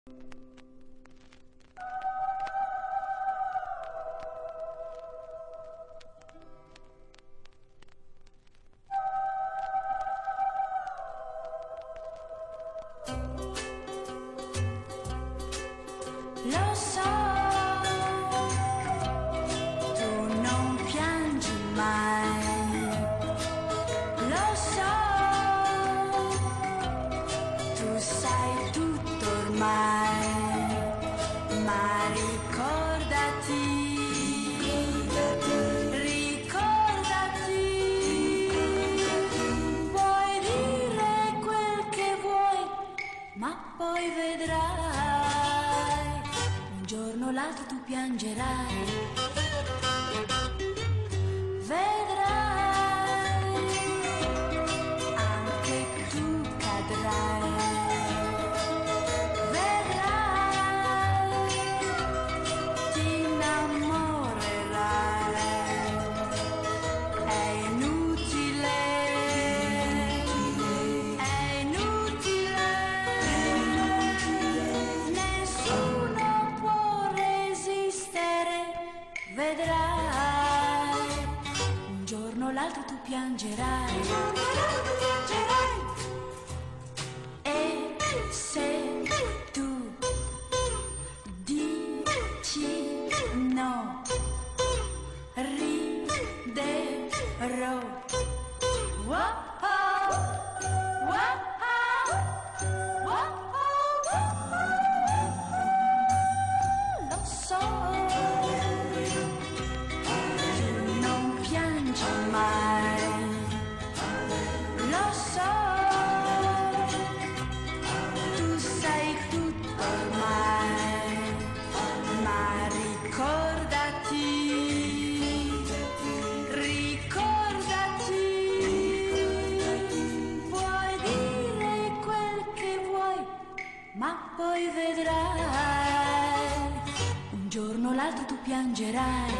Lo so, tu non piangi mai. Lo so, tu sai tutto ormai. Ma ricordati, puoi dire quel che vuoi, ma poi vedrai. Un giorno o l'altro tu piangerai, vedrai, anche tu cadrai, vedrai, ti innamorerai, è inutile, nessuno può resistere, vedrai, un giorno o l'altro tu piangerai, e se tu dici no, riderò. Lo so, tu non piangi mai. Lo so, tu sai tutto ormai. Ma ricordati, puoi dire quel che vuoi, ma poi vedrai, un giorno o l'altro tu piangerai.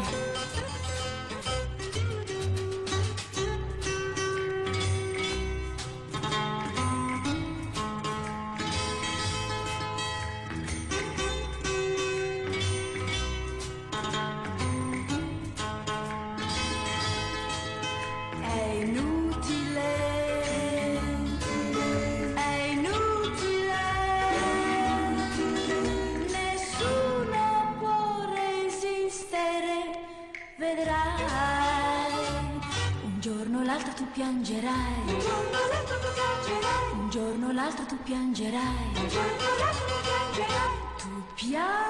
È inutile, nessuno può resistere, vedrai, un giorno o l'altro tu piangerai, un giorno o l'altro tu piangerai, tu piangerai.